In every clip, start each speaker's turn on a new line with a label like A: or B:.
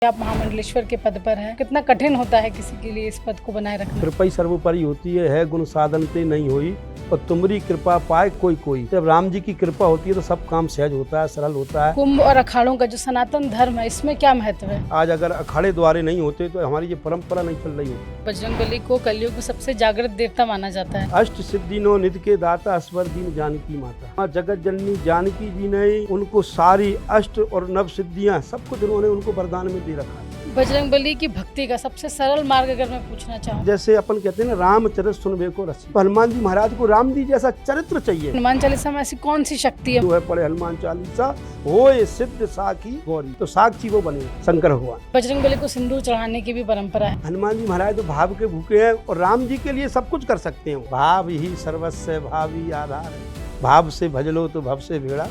A: आप महामंडलेश्वर के पद पर हैं, कितना कठिन होता है किसी के लिए इस पद को बनाए रखना?
B: कृपा ही सर्वोपरि होती है गुण साधन ते नहीं होई और तुम्हारी कृपा पाए कोई कोई। जब राम जी की कृपा होती है तो सब काम सहज होता है, सरल होता है।
A: कुंभ और अखाड़ों का जो सनातन धर्म है, इसमें क्या महत्व है?
B: आज अगर अखाड़े द्वारे नहीं होते तो हमारी ये परंपरा नहीं चल रही होती।
A: बजरंगबली को कलयुग में सबसे जागृत देवता माना जाता है।
B: अष्ट सिद्धि नो निधि के दाता अस्वर दीन जानकी माता। माँ जगत जननी जानकी जी ने उनको सारी अष्ट और नव सिद्धियां सब कुछ उन्होंने उनको वरदान में दे रखा है।
A: बजरंगबली की भक्ति का सबसे सरल मार्ग अगर मैं पूछना चाहूँ,
B: जैसे अपन कहते हैं ना, रामचरित सुनबे को रसी। हनुमान जी महाराज को राम जी जैसा चरित्र चाहिए।
A: हनुमान चालीसा में ऐसी कौन सी शक्ति है?
B: जो है पढ़े हनुमान चालीसा होए सिद्ध साखी गौरी, तो साक्षी वो बने शंकर भगवान।
A: बजरंगबली को सिंदूर चढ़ाने की भी परंपरा है।
B: हनुमान जी महाराज तो भाव के भूखे हैं और राम जी के लिए सब कुछ कर सकते हैं। भाव ही सर्वस्व भाव ही आधार है, भाव से भजलो तो भव से भेड़ा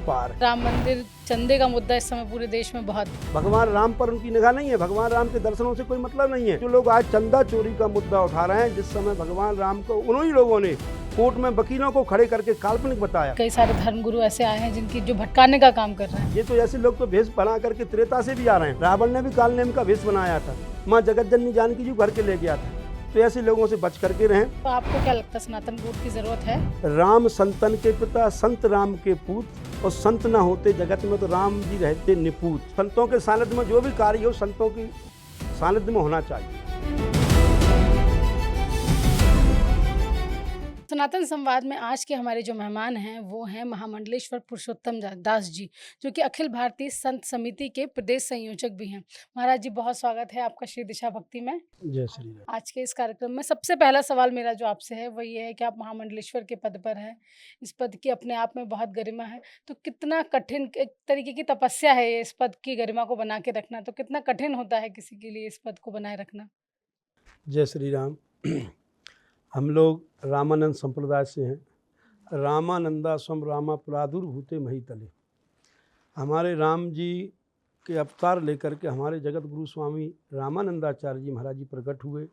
B: पार।
A: राम मंदिर चंदे का मुद्दा इस समय पूरे देश में बहुत।
B: भगवान राम पर उनकी निगाह नहीं है, भगवान राम के दर्शनों से कोई मतलब नहीं है। जो लोग आज चंदा चोरी का मुद्दा उठा रहे हैं, जिस समय भगवान राम को उन्हीं लोगों ने कोर्ट में वकीलों को खड़े करके काल्पनिक बताया।
A: कई सारे धर्मगुरु ऐसे आए हैं जिनकी जो भटकाने का काम कर रहे हैं।
B: ये तो ऐसे लोग तो भेष बना करके त्रेता से भी आ रहे हैं। रावण ने भी काल नेम का भेष बनाया था, माँ जगत जननी जानकी जी घर के ले गया था। तो ऐसे लोगों से बच करके रहें।
A: तो आपको क्या लगता है सनातन बोध की जरूरत है?
B: राम संतन के पिता संत राम के पूत, और संत न होते जगत में तो राम जी रहते निपूत। संतों के सानिध्य में जो भी कार्य हो संतों की सानिध्य में होना चाहिए।
A: सनातन संवाद में आज के हमारे जो मेहमान हैं वो हैं महामंडलेश्वर पुरुषोत्तम दास जी, जो कि अखिल भारतीय संत समिति के प्रदेश संयोजक भी हैं। महाराज जी, बहुत स्वागत है आपका श्री दिशा भक्ति में।
B: जय श्री राम।
A: आज के इस कार्यक्रम में सबसे पहला सवाल मेरा जो आपसे है वो ये है कि आप महामंडलेश्वर के पद पर हैं। इस पद की अपने आप में बहुत गरिमा है, तो कितना कठिन एक तरीके की तपस्या है ये इस पद की गरिमा को बना के रखना, तो कितना कठिन होता है किसी के लिए इस पद को बनाए रखना?
B: जय श्री राम। हम लोग रामानंद संप्रदाय से हैं। रामानंदा स्वम रामा प्रादुर्भूते मही तले। हमारे राम जी के अवतार लेकर के हमारे जगत गुरु स्वामी रामानंदाचार्य जी महाराज जी प्रकट हुए।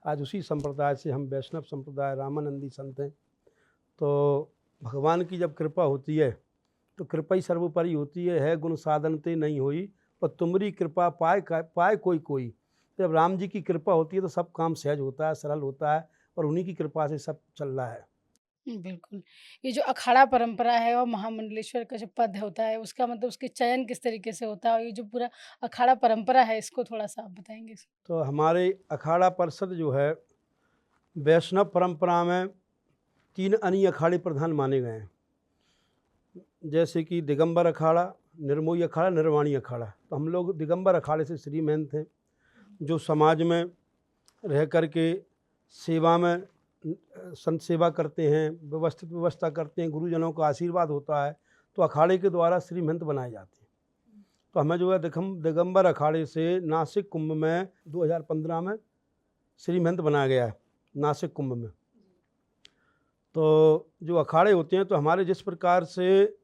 B: आज उसी संप्रदाय से हम वैष्णव संप्रदाय रामानंदी संत हैं। तो भगवान की जब कृपा होती है तो कृपा ही सर्वोपरि होती है गुण साधन ते नहीं होई और तुम्हारी कृपा पाए कोई कोई। जब राम जी की कृपा होती है तो सब काम सहज होता है, सरल होता है, और उन्हीं की कृपा से सब चल रहा है।
A: बिल्कुल। ये जो अखाड़ा परंपरा है और महामंडलेश्वर का जो पद होता है उसका मतलब उसके चयन किस तरीके से होता है, और ये जो पूरा अखाड़ा परंपरा है इसको थोड़ा-सा आप बताएँगे?
B: तो हमारे अखाड़ा परिषद जो है वैष्णव परंपरा में 3 अन्य अखाड़े प्रधान माने गए हैं, जैसे कि दिगंबर अखाड़ा, निर्मोही अखाड़ा, निर्वाणी अखाड़ा। तो हम लोग दिगंबर अखाड़े से श्रीमंत हैं, जो समाज में रह कर के सेवा में संत सेवा करते हैं, व्यवस्थित व्यवस्था करते हैं, गुरुजनों का आशीर्वाद होता है, तो अखाड़े के द्वारा श्रीमंत बनाए जाते हैं। तो हमें जो है दिगंबर अखाड़े से नासिक कुंभ में 2015 में श्रीमंत बनाया गया है, नासिक कुंभ में। तो जो अखाड़े होते हैं तो हमारे जिस प्रकार से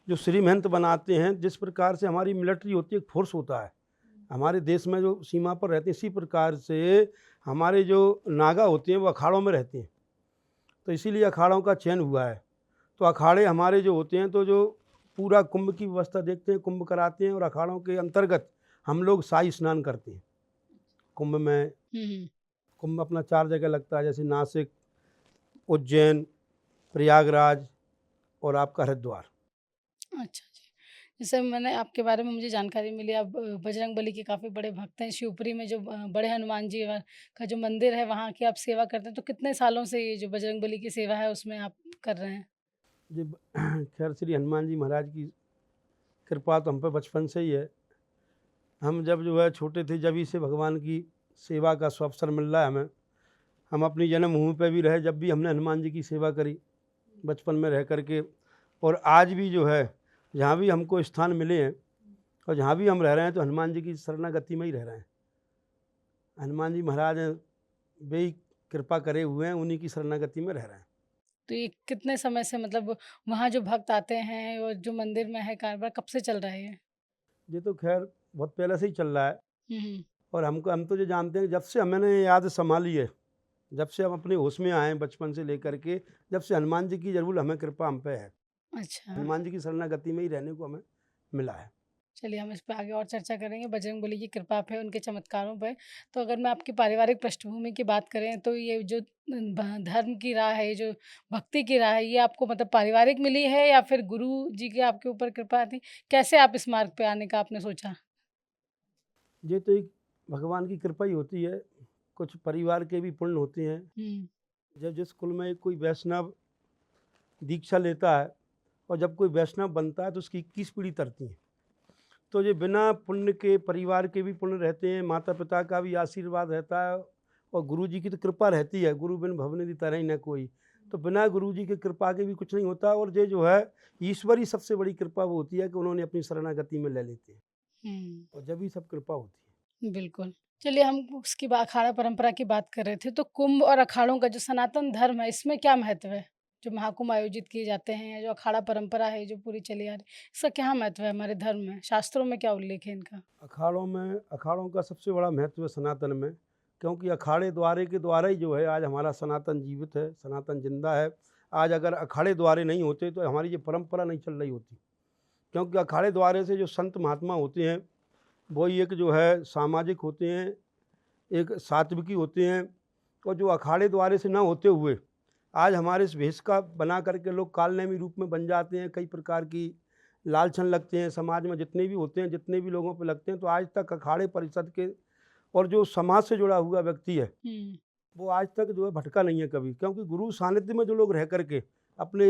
B: जो श्रीमंत बनाते हैं, जिस प्रकार से हमारी मिलिट्री होती है, एक फोर्स होता है हमारे देश में जो सीमा पर रहते हैं, इसी प्रकार से हमारे जो नागा होते हैं वो अखाड़ों में रहते हैं। तो इसीलिए अखाड़ों का चयन हुआ है। तो अखाड़े हमारे जो होते हैं तो जो पूरा कुंभ की व्यवस्था देखते हैं, कुंभ कराते हैं, और अखाड़ों के अंतर्गत हम लोग शाही स्नान करते हैं कुंभ में। कुंभ अपना 4 जगह लगता है, जैसे नासिक, उज्जैन, प्रयागराज और आपका हरिद्वार।
A: अच्छा जी। जैसे मैंने आपके बारे में मुझे जानकारी मिली, आप बजरंगबली के काफ़ी बड़े भक्त हैं। शिवपुरी में जो बड़े हनुमान जी का जो मंदिर है वहाँ की आप सेवा करते हैं, तो कितने सालों से ये जो बजरंगबली की सेवा है उसमें आप कर रहे हैं?
B: जी खैर श्री हनुमान जी महाराज की कृपा तो हम पे बचपन से ही है। हम जब जो है छोटे थे जब ही से भगवान की सेवा का अवसर मिल रहा है हमें। हम अपनी जन्मभूमि पे भी रहे, जब भी हमने हनुमान जी की सेवा करी बचपन में रह करके, और आज भी जो है जहाँ भी हमको स्थान मिले हैं और जहाँ भी हम रह रहे हैं तो हनुमान जी की शरणागति में ही रह रहे हैं। हनुमान जी महाराज वे ही कृपा करे हुए हैं, उन्हीं की शरणागति में रह रहे हैं।
A: तो ये कितने समय से मतलब वहाँ जो भक्त आते हैं और जो मंदिर में है कारोबार कब से चल रहा है ये?
B: ये तो खैर बहुत पहले से ही चल रहा है,
A: हुँ।
B: और हम तो जो जानते हैं जब से हमने याद संभाली है, जब से हम अपने होश में आए हैं बचपन से लेकर के, जब से हनुमान जी की जरूर हमें कृपा हम पे है।
A: अच्छा।
B: हनुमान जी की शरणागति में ही रहने को हमें मिला है।
A: चलिए हम इस पे आगे और चर्चा करेंगे बजरंगबली की कृपा पे, उनके चमत्कारों पे। तो अगर मैं आपकी पारिवारिक पृष्ठभूमि की बात करें तो ये जो धर्म की राह है, ये जो भक्ति की राह है, ये आपको मतलब पारिवारिक मिली है या फिर गुरु जी की आपके ऊपर कृपा थी? कैसे आप इस मार्ग पे आने का आपने सोचा?
B: ये तो एक भगवान की कृपा ही होती है, कुछ परिवार के भी पुण्य होते हैं।
A: हुँ,
B: जब जिस कुल में कोई वैष्णव दीक्षा लेता है और जब कोई वैष्णव बनता है तो उसकी 21 पीढ़ी तरती है। तो ये बिना पुण्य के परिवार के भी पुण्य रहते हैं, माता पिता का भी आशीर्वाद रहता है और गुरु जी की तो कृपा रहती है। गुरु बिन भवनिधि तरहि न कोई। तो बिना गुरु जी की कृपा के भी कुछ नहीं होता। और ये जो है ईश्वर ही सबसे बड़ी कृपा वो होती है कि उन्होंने अपनी शरणागति में ले लेते हैं
A: हुँ,
B: और जब ही सब कृपा होती है।
A: बिल्कुल। चलिए हम उसकी अखाड़ा परंपरा की बात कर रहे थे, तो कुंभ और अखाड़ों का जो सनातन धर्म है, इसमें क्या महत्व है? जो महाकुंभ आयोजित किए जाते हैं, जो अखाड़ा परंपरा है, जो पूरी चली आ रही है, इसका क्या महत्व है हमारे धर्म में? शास्त्रों में क्या उल्लेख है इनका?
B: अखाड़ों का सबसे बड़ा महत्व है सनातन में, क्योंकि अखाड़े द्वारे के द्वारा ही जो है आज हमारा सनातन जीवित है, सनातन जिंदा है। आज अगर अखाड़े द्वारे नहीं होते तो हमारी ये परंपरा नहीं चल रही होती। क्योंकि अखाड़े द्वारे से जो संत महात्मा होते हैं वो ही एक जो है सामाजिक होते हैं, एक सात्विकी होते हैं। और जो अखाड़े द्वारे से ना होते हुए आज हमारे इस भेष का बना करके लोग कालनेमी रूप में बन जाते हैं, कई प्रकार की लालछन लगते हैं समाज में, जितने भी होते हैं, जितने भी लोगों पे लगते हैं। तो आज तक अखाड़े परिषद के और जो समाज से जुड़ा हुआ व्यक्ति है
A: हुँ,
B: वो आज तक जो है भटका नहीं है कभी। क्योंकि गुरु सानिध्य में जो लोग रह करके अपने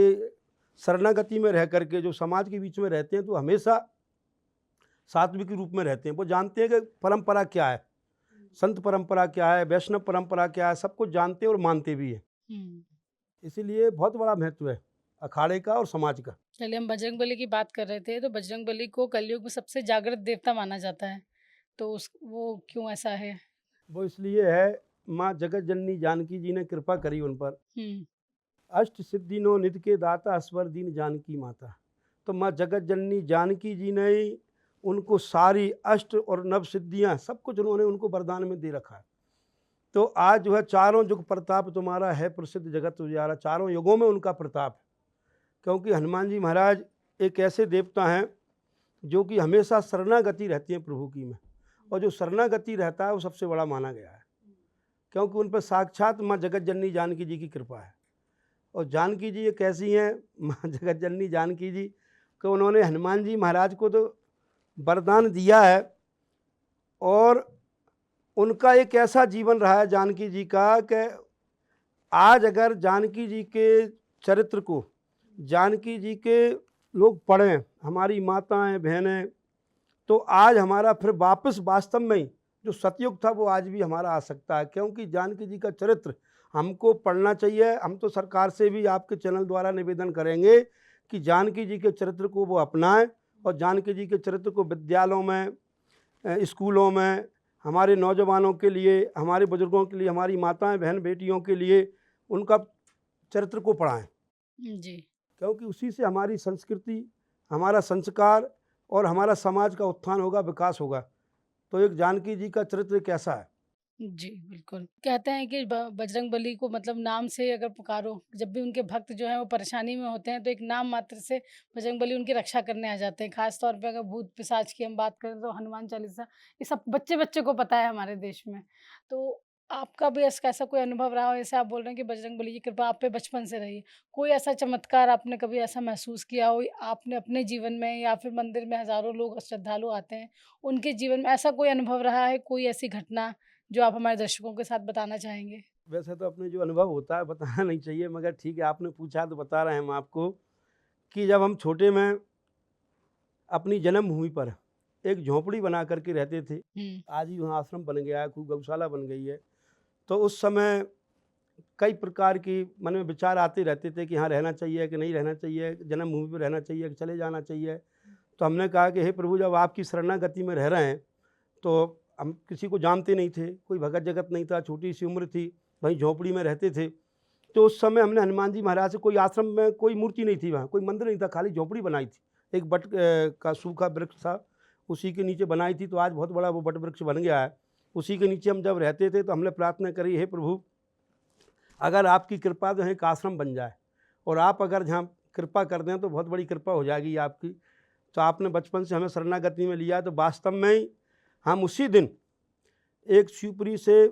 B: शरणागति में रह करके जो समाज के बीच में रहते हैं तो हमेशा सात्विक रूप में रहते हैं। वो जानते हैं कि परंपरा क्या है, संत परंपरा क्या है, वैष्णव परंपरा क्या है, सब कुछ जानते हैं और मानते भी हैं।
A: हुँ।
B: इसीलिए बहुत बड़ा महत्व है अखाड़े का और समाज का।
A: चलिए हम बजरंगबली की बात कर रहे थे, तो बजरंगबली को कलयुग में सबसे जागृत देवता माना जाता है। तो उस वो क्यों ऐसा है?
B: वो इसलिए है, माँ जगत जननी जानकी जी ने कृपा करी उन पर।
A: हुँ,
B: अष्ट सिद्धि नो निधि के दाता अस्वर दीन जानकी माता। तो माँ जगत जननी जानकी जी ने ही उनको सारी अष्ट और नव सिद्धियाँ सब कुछ उन्होंने उनको वरदान में दे रखा है। तो आज जो है चारों युग प्रताप तुम्हारा है प्रसिद्ध जगत उजियारा। चारों युगों में उनका प्रताप है। क्योंकि हनुमान जी महाराज एक ऐसे देवता हैं जो कि हमेशा शरणागति रहती है प्रभु की में। और जो शरणागति रहता है वो सबसे बड़ा माना गया है, क्योंकि उन पर साक्षात माँ जगत जननी जानकी जी की कृपा है। और जानकी जी ये कैसी हैं माँ जगत जननी जानकी जी कि उन्होंने हनुमान जी महाराज को तो वरदान दिया है। और उनका एक ऐसा जीवन रहा है जानकी जी का कि आज अगर जानकी जी के चरित्र को जानकी जी के लोग पढ़ें, हमारी माताएं बहनें, तो आज हमारा फिर वापस वास्तव में ही जो सतयुग था वो आज भी हमारा आ सकता है। क्योंकि जानकी जी का चरित्र हमको पढ़ना चाहिए। हम तो सरकार से भी आपके चैनल द्वारा निवेदन करेंगे कि जानकी जी के चरित्र को वो अपनाएं और जानकी जी के चरित्र को विद्यालयों में, स्कूलों में, हमारे नौजवानों के लिए, हमारे बुजुर्गों के लिए, हमारी माताएं बहन बेटियों के लिए उनका चरित्र को पढ़ाएं।
A: जी।
B: क्योंकि उसी से हमारी संस्कृति, हमारा संस्कार और हमारा समाज का उत्थान होगा, विकास होगा। तो एक जानकी जी का चरित्र कैसा है।
A: जी, बिल्कुल। कहते हैं कि बजरंगबली को मतलब नाम से अगर पुकारो, जब भी उनके भक्त जो हैं वो परेशानी में होते हैं, तो एक नाम मात्र से बजरंगबली उनकी रक्षा करने आ जाते हैं। ख़ास तौर पे अगर भूत पिशाच की हम बात करें तो हनुमान चालीसा, ये सब बच्चे-बच्चे को पता है हमारे देश में। तो आपका भी ऐसा ऐसा कोई अनुभव रहा हो, जैसे आप बोल रहे हैं कि बजरंगबली की कृपा आप पे बचपन से रही है। कोई ऐसा चमत्कार आपने कभी ऐसा महसूस किया हो, आपने अपने जीवन में या फिर मंदिर में हज़ारों लोग श्रद्धालु आते हैं, उनके जीवन में ऐसा कोई अनुभव रहा है, कोई ऐसी घटना जो आप हमारे दर्शकों के साथ बताना चाहेंगे?
B: वैसे तो अपने जो अनुभव होता है बताना नहीं चाहिए, मगर ठीक है आपने पूछा तो बता रहे हैं हम आपको कि जब हम छोटे में अपनी जन्मभूमि पर एक झोंपड़ी बना करके रहते थे।
A: हुँ,
B: आज ही वहाँ आश्रम बन गया है, खूब गौशाला बन गई है। तो उस समय कई प्रकार की मन में विचार आते रहते थे कि यहाँ रहना चाहिए कि नहीं रहना चाहिए, जन्मभूमि पर रहना चाहिए कि चले जाना चाहिए। तो हमने कहा कि हे प्रभु, जब आपकी शरणागति में रह रहे हैं तो हम किसी को जानते नहीं थे, कोई भगत जगत नहीं था, छोटी सी उम्र थी, वहीं झोंपड़ी में रहते थे। तो उस समय हमने हनुमान जी महाराज से, कोई आश्रम में कोई मूर्ति नहीं थी, वहाँ कोई मंदिर नहीं था, खाली झोंपड़ी बनाई थी। एक बट का सूखा वृक्ष था, उसी के नीचे बनाई थी। तो आज बहुत बड़ा वो बट वृक्ष बन गया है। उसी के नीचे हम जब रहते थे तो हमने प्रार्थना करी, हे प्रभु, अगर आपकी कृपा तो है एक आश्रम बन जाए और आप अगर जहाँ कृपा कर दें तो बहुत बड़ी कृपा हो जाएगी आपकी। तो आपने बचपन से हमें शरणागति में लिया, तो वास्तव में ही हम उसी दिन एक शिवपुरी से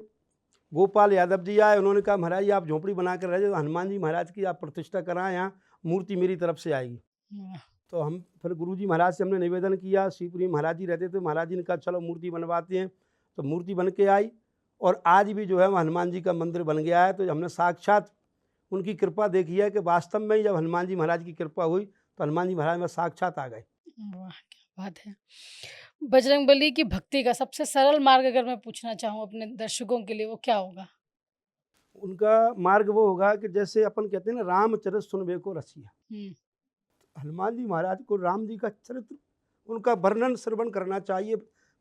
B: गोपाल यादव जी आए, उन्होंने कहा महाराज जी आप झोंपड़ी बना कर रह जाओ, हनुमान जी महाराज की आप प्रतिष्ठा कराएं, यहाँ मूर्ति मेरी तरफ से आएगी।
A: वाह!
B: तो हम फिर गुरुजी महाराज से हमने निवेदन किया, शिवपुरी महाराज जी रहते थे, महाराज जी ने कहा चलो मूर्ति बनवाते हैं, तो मूर्ति बन के आई और आज भी जो है वो हनुमान जी का मंदिर बन गया है। तो हमने साक्षात उनकी कृपा देखी है कि वास्तव में ही जब हनुमान जी महाराज की कृपा हुई तो हनुमान जी महाराज में साक्षात आ गए।
A: वाह! क्या बात है। बजरंगबली की भक्ति का सबसे सरल मार्ग अगर मैं पूछना चाहूँ अपने दर्शकों के लिए, वो क्या होगा?
B: उनका मार्ग वो होगा कि जैसे अपन कहते हैं ना, रामचरित सुनबे को रसिया।
A: हुँ,
B: हनुमान जी महाराज को राम जी का चरित्र, उनका वर्णन श्रवण करना चाहिए।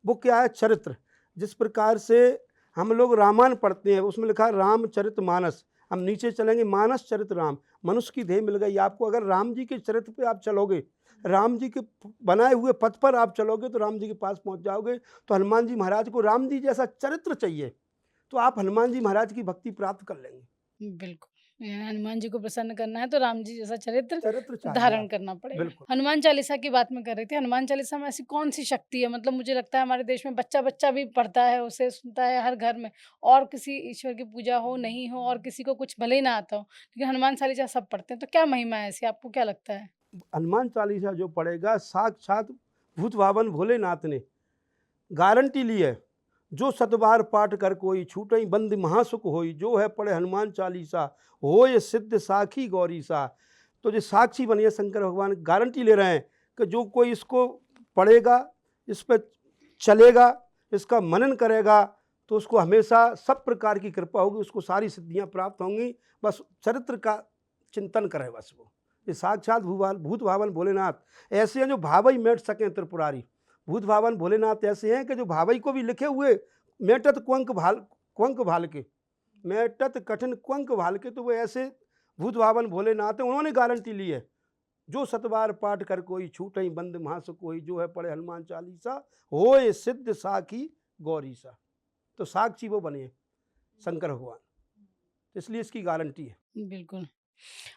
B: वो क्या है? चरित्र। जिस प्रकार से हम लोग रामायण पढ़ते हैं, उसमें लिखा है रामचरित मानस, हम नीचे चलेंगे मानस चरित राम, मनुष्य की देह मिल गई आपको। अगर राम जी के चरित्र पे आप चलोगे, राम जी के बनाए हुए पथ पर आप चलोगे तो राम जी के पास पहुंच जाओगे। तो हनुमान जी महाराज को राम जी जैसा चरित्र चाहिए, तो आप हनुमान जी महाराज की भक्ति प्राप्त कर लेंगे।
A: बिल्कुल। हनुमान जी को प्रसन्न करना है तो राम जी जैसा चरित्र
B: चरित्र चाहिए
A: धारण
B: आप।
A: करना पड़ेगा।
B: बिल्कुल।
A: हनुमान चालीसा की बात मैं कर रही थी। हनुमान चालीसा में ऐसी कौन-सी शक्ति है? मतलब मुझे लगता है हमारे देश में बच्चा-बच्चा भी पढ़ता है, उसे सुनता है हर घर में, और किसी ईश्वर की पूजा हो, नहीं हो और किसी को कुछ भले ही ना आता हो, लेकिन हनुमान चालीसा सब पढ़ते हैं। तो क्या महिमा है ऐसी, आपको क्या लगता है?
B: हनुमान चालीसा जो पढ़ेगा, साक्षात भूत भावन भोलेनाथ ने गारंटी ली है, जो सतबार पाठ कर कोई छूटई बंद महासुख होई, जो है पढ़े हनुमान चालीसा होय सिद्ध साखी गौरी सा। तो जो साक्षी बनिए, शंकर भगवान गारंटी ले रहे हैं कि जो कोई इसको पढ़ेगा, इस पर चलेगा, इसका मनन करेगा, तो उसको हमेशा सब प्रकार की कृपा होगी, उसको सारी सिद्धियां प्राप्त होंगी। बस चरित्र का चिंतन करे बस वो। ये साक्षात भूत भावन भोलेनाथ ऐसे हैं जो भावई मेट सकें त्रिपुरारी। भूत भावन भोलेनाथ ऐसे हैं कि जो भावई को भी लिखे हुए मेटत क्वंक भाल के, मेटत कठिन क्वंक भाल के, तो वो ऐसे भूत भावन भोलेनाथ हैं। उन्होंने गारंटी ली है, जो सतबार पाठ कर कोई छूटई बंद महासुख कोई, जो है पढ़े हनुमान चालीसा होए सिद्ध साखी गौरी सा। तो साक्षी वो बने शंकर भगवान, इसलिए इसकी गारंटी है।
A: बिल्कुल।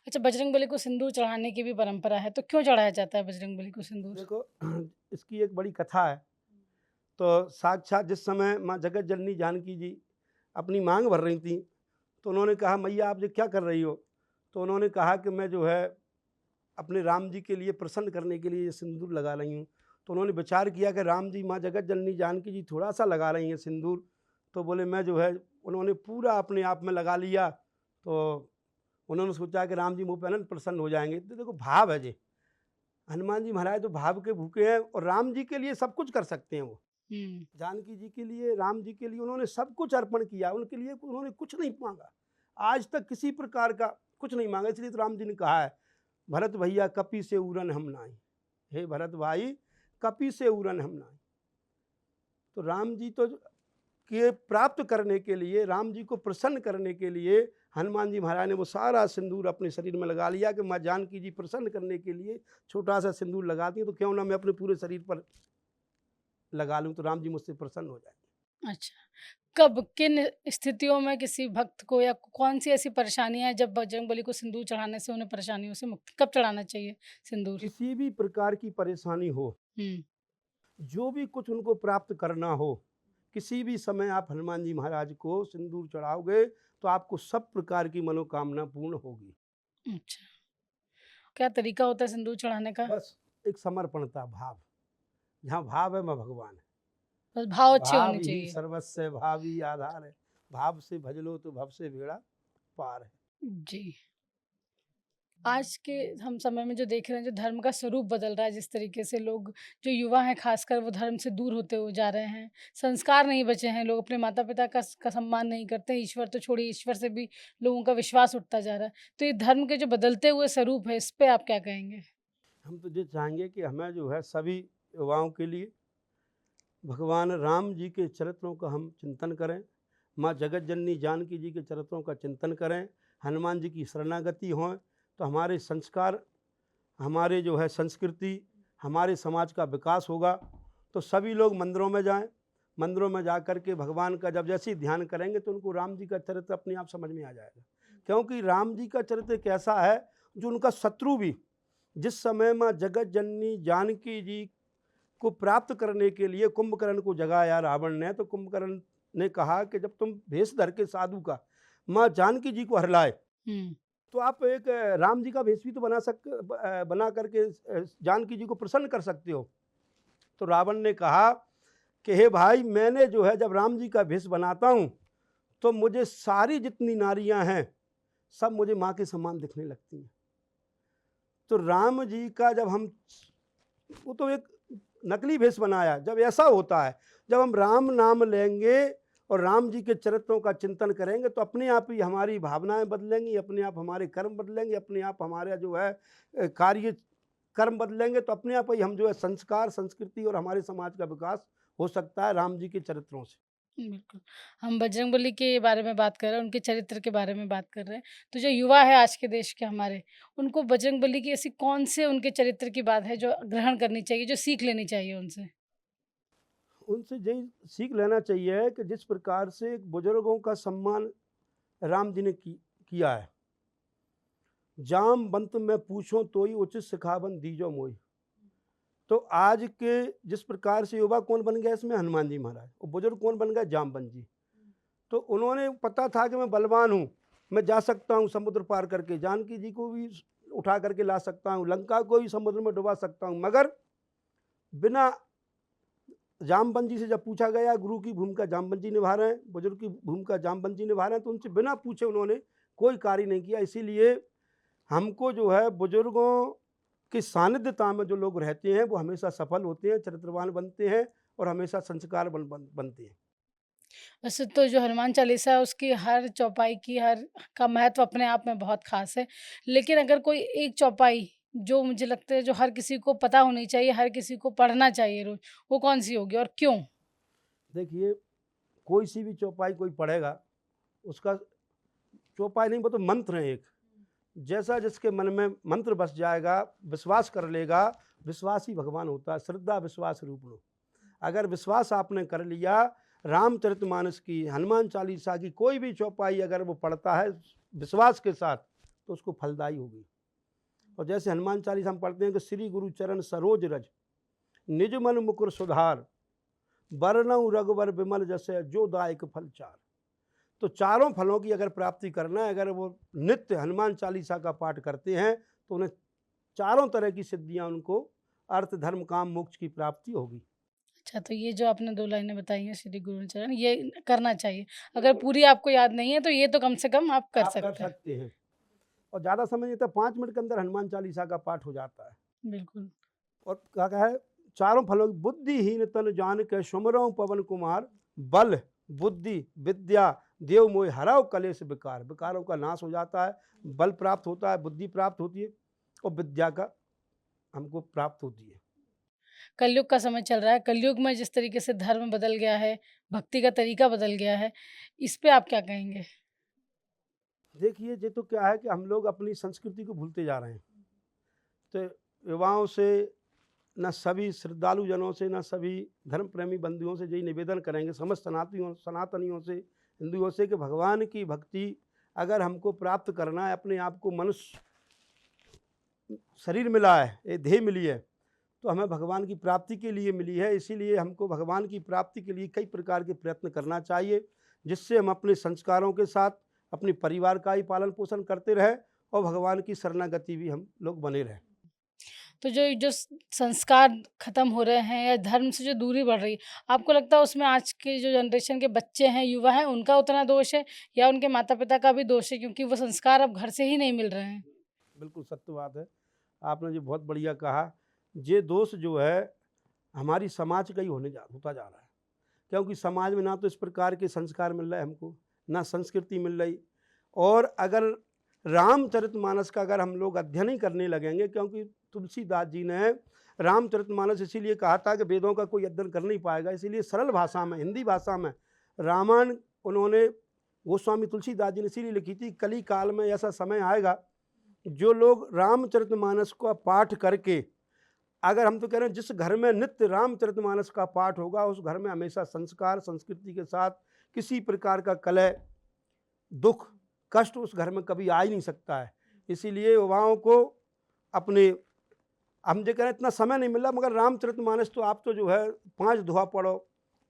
A: अच्छा, बजरंगबली को सिंदूर चढ़ाने की भी परंपरा है, तो क्यों चढ़ाया जाता है बजरंगबली को सिंदूर?
B: देखो इसकी एक बड़ी कथा है। तो साक्षात जिस समय माँ जगत जननी जानकी जी अपनी मांग भर रही थी, तो उन्होंने कहा मैया आप जो क्या कर रही हो? तो उन्होंने कहा कि मैं जो है अपने राम जी के लिए प्रसन्न करने के लिए ये सिंदूर लगा रही हूँ। तो उन्होंने विचार किया कि राम जी, माँ जगत जननी जानकी जी थोड़ा सा लगा रही हैं सिंदूर, तो बोले मैं जो है, उन्होंने पूरा अपने आप में लगा लिया। तो उन्होंने सोचा कि राम जी मुँह पर अनंत प्रसन्न हो जाएंगे। तो देखो भाव है जी, हनुमान जी महाराज तो भाव के भूखे हैं, और राम जी के लिए सब कुछ कर सकते हैं। वो
A: हुँ,
B: जानकी जी के लिए, राम जी के लिए उन्होंने सब कुछ अर्पण किया, उनके लिए उन्होंने कुछ नहीं मांगा, आज तक किसी प्रकार का कुछ नहीं मांगा। इसलिए तो राम जी ने कहा है, भरत भैया कपि से उरन हम नाई, हे भरत भाई कपि से उरन हम नाई। तो राम जी तो के प्राप्त करने के लिए, राम जी को प्रसन्न करने के लिए हनुमान जी महाराज ने वो सारा सिंदूर अपने शरीर में लगा लिया कि माँ जानकी जी प्रसन्न करने के लिए छोटा सा सिंदूर लगाती हैं, तो क्यों ना मैं अपने पूरे शरीर पर लगा लूँ, तो राम जी मुझसे प्रसन्न हो जाएंगे।
A: अच्छा। कब, किन स्थितियों में किसी भक्त को, या कौन-सी ऐसी परेशानियाँ हैं जब बजरंगबली को सिंदूर चढ़ाने से उन्हें परेशानियों से मुक्ति, कब चढ़ाना चाहिए सिंदूर?
B: किसी भी प्रकार की परेशानी हो,
A: हुँ,
B: जो भी कुछ उनको प्राप्त करना हो, किसी भी समय आप हनुमान जी महाराज को सिंदूर चढ़ाओगे तो आपको सब प्रकार की मनोकामना पूर्ण होगी।
A: अच्छा। क्या तरीका होता है सिंदूर चढ़ाने का?
B: बस एक समर्पणता भाव, जहाँ भाव है वहाँ भगवान है।
A: बस भाव अच्छे
B: भाव
A: होने
B: ही
A: चाहिए।
B: सर्वस्व, भाव ही आधार है। भाव से भज लो तो भव से बेड़ा पार है।
A: जी। आज के हम समय में जो देख रहे हैं, जो धर्म का स्वरूप बदल रहा है, जिस तरीके से लोग, जो युवा हैं खासकर, वो धर्म से दूर होते हुए जा रहे हैं। संस्कार नहीं बचे हैं, लोग अपने माता-पिता का सम्मान नहीं करते हैं, ईश्वर तो छोड़िए, ईश्वर से भी लोगों का विश्वास उठता जा रहा है। तो ये धर्म के जो बदलते हुए स्वरूप है, इस पे आप क्या कहेंगे?
B: हम तो ये चाहेंगे कि हमें जो है सभी युवाओं के लिए भगवान राम जी के चरित्रों का हम चिंतन करें, माँ जगत जननी जानकी जी के चरित्रों का चिंतन करें, हनुमान जी की शरणागति हों, तो हमारे संस्कार, हमारे जो है संस्कृति, हमारे समाज का विकास होगा। तो सभी लोग मंदिरों में जाएं, मंदिरों में जा कर के भगवान का जब जैसे ही ध्यान करेंगे तो उनको राम जी का चरित्र अपने आप समझ में आ जाएगा। क्योंकि राम जी का चरित्र एक ऐसा है जो उनका शत्रु भी जिस समय माँ जगत जननी जानकी जी को प्राप्त करने के लिए कुंभकर्ण को जगाया रावण ने, तो कुंभकर्ण ने कहा कि जब तुम भेष धर के साधु का माँ जानकी जी को हरलाए,
A: हुँ।
B: तो आप एक राम जी का भेष भी तो बना करके जानकी जी को प्रसन्न कर सकते हो। तो रावण ने कहा कि हे भाई, मैंने जो है जब राम जी का भेष बनाता हूँ तो मुझे सारी जितनी नारियां हैं सब मुझे माँ के समान दिखने लगती हैं। तो राम जी का जब हम, वो तो एक नकली भेष बनाया। जब ऐसा होता है, जब हम राम नाम लेंगे और राम जी के चरित्रों का चिंतन करेंगे तो अपने आप ही हमारी भावनाएं बदलेंगी, अपने आप हमारे कर्म बदलेंगे, अपने आप हमारे जो है कार्य कर्म बदलेंगे, तो अपने आप ही हम जो है संस्कार, संस्कृति और हमारे समाज का विकास हो सकता है राम जी के चरित्रों से।
A: बिल्कुल। हम बजरंगबली के बारे में बात कर रहे हैं, उनके चरित्र के बारे में बात कर रहे हैं। तो जो युवा है आज के देश के हमारे, उनको बजरंगबली की ऐसी कौन-से उनके चरित्र की बात है जो ग्रहण करनी चाहिए, जो सीख लेनी चाहिए उनसे?
B: उनसे यही सीख लेना चाहिए कि जिस प्रकार से बुजुर्गों का सम्मान राम जी ने किया है, जाम बंत में पूछो तोई उचित सिखावन दीजो मोई। तो आज के जिस प्रकार से युवा कौन बन गया इसमें, हनुमान जी महाराज, और बुजुर्ग कौन बन गया, जामवंत जी। तो उन्होंने पता था कि मैं बलवान हूँ, मैं जा सकता हूँ समुद्र पार करके, जानकी जी को भी उठा करके ला सकता हूँ, लंका को भी समुद्र में डुबा सकता हूँ, मगर बिना जामवंत जी से जब पूछा गया, गुरु की भूमिका जामवंत जी निभा रहे हैं, बुजुर्ग की भूमिका जामवंत जी निभा रहे हैं, तो उनसे बिना पूछे उन्होंने कोई कार्य नहीं किया। इसीलिए हमको जो है बुजुर्गों की सानिध्यता में जो लोग रहते हैं वो हमेशा सफल होते हैं, चरित्रवान बनते हैं और हमेशा संस्कार बनते हैं।
A: वैसे तो जो हनुमान चालीसा है उसकी हर चौपाई की हर का महत्व अपने आप में बहुत ख़ास है। लेकिन अगर कोई एक चौपाई जो मुझे लगता है जो हर किसी को पता होनी चाहिए, हर किसी को पढ़ना चाहिए रोज़, वो कौन-सी होगी और क्यों?
B: देखिए, कोई सी भी चौपाई कोई पढ़ेगा, उसका चौपाई नहीं, वो तो मंत्र है एक। जैसा जिसके मन में मंत्र बस जाएगा, विश्वास कर लेगा, विश्वास ही भगवान होता है, श्रद्धा विश्वास रूप लो। अगर विश्वास आपने कर लिया, रामचरितमानस की, हनुमान चालीसा की कोई भी चौपाई अगर वो पढ़ता है विश्वास के साथ, तो उसको फलदायी होगी। और जैसे हनुमान चालीसा हम पढ़ते हैं कि श्री गुरु चरण सरोज रज, निज मन मुकुर सुधार, बरनऊ रघुवर विमल जसे जो दायक फल चार। तो चारों फलों की अगर प्राप्ति करना है, अगर वो नित्य हनुमान चालीसा का पाठ करते हैं तो उन्हें चारों तरह की सिद्धियां, उनको अर्थ धर्म काम मोक्ष की प्राप्ति होगी।
A: अच्छा, तो ये जो आपने 2 लाइनें बताई हैं श्री गुरुचरण ये करना चाहिए। अगर पूरी आपको याद नहीं है तो ये तो कम से कम आप कर
B: आप कर
A: सकते हैं।
B: सकते हैं, और ज़्यादा समय नहीं था, 5 मिनट के अंदर हनुमान चालीसा का पाठ हो जाता है।
A: बिल्कुल।
B: और क्या कहा है, चारों फलों की, बुद्धिहीन तन जान के सुमरऊं पवन कुमार, बल बुद्धि विद्या देव मोहि हराओ कलेश विकार। विकारों का नाश हो जाता है, बल प्राप्त होता है, बुद्धि प्राप्त होती है और विद्या का हमको प्राप्त होती है।
A: कलयुग का समय चल रहा है, कलयुग में जिस तरीके से धर्म बदल गया है, भक्ति का तरीका बदल गया है, इस पे आप क्या कहेंगे?
B: देखिए, ये तो क्या है कि हम लोग अपनी संस्कृति को भूलते जा रहे हैं। तो युवाओं से, न सभी श्रद्धालु जनों से, न सभी धर्म प्रेमी बंधुओं से यही निवेदन करेंगे, समस्त सनातनियों से, हिंदुओं से, कि भगवान की भक्ति अगर हमको प्राप्त करना है, अपने आप को मनुष्य शरीर मिला है, ये देह मिली है, तो हमें भगवान की प्राप्ति के लिए मिली है। इसीलिए हमको भगवान की प्राप्ति के लिए कई प्रकार के प्रयत्न करना चाहिए, जिससे हम अपने संस्कारों के साथ अपने परिवार का ही पालन पोषण करते रहें और भगवान की शरणागति भी हम लोग बने रहें।
A: तो जो संस्कार खत्म हो रहे हैं या धर्म से जो दूरी बढ़ रही है, आपको लगता है उसमें आज के जो जनरेशन के बच्चे हैं, युवा हैं, उनका उतना दोष है या उनके माता-पिता का भी दोष है क्योंकि वो संस्कार अब घर से ही नहीं मिल रहे हैं?
B: बिल्कुल सत्य बात है, आपने जो बहुत बढ़िया कहा। ये दोष जो है हमारी समाज का ही होता जा रहा है, क्योंकि समाज में ना तो इस प्रकार के संस्कार मिल रहे हैं हमको, ना संस्कृति मिल रही। और अगर रामचरितमानस का अगर हम लोग अध्ययन ही करने लगेंगे, क्योंकि तुलसीदास जी ने रामचरितमानस इसीलिए कहा था कि वेदों का कोई अध्ययन कर नहीं पाएगा, इसीलिए सरल भाषा में, हिंदी भाषा में रामायण उन्होंने, गोस्वामी तुलसीदास जी ने इसीलिए लिखी थी। कली काल में ऐसा समय आएगा जो लोग रामचरितमानस का पाठ करके, अगर हम तो कह रहे हैं जिस घर में नित्य रामचरितमानस का पाठ होगा उस घर में हमेशा संस्कार संस्कृति के साथ किसी प्रकार का कलह दुख कष्ट उस घर में कभी आ ही नहीं सकता है। इसीलिए युवाओं को अपने हम जो कह रहे हैं इतना समय नहीं मिला, मगर रामचरितमानस तो आप तो जो है 5 दोहा पढ़ो,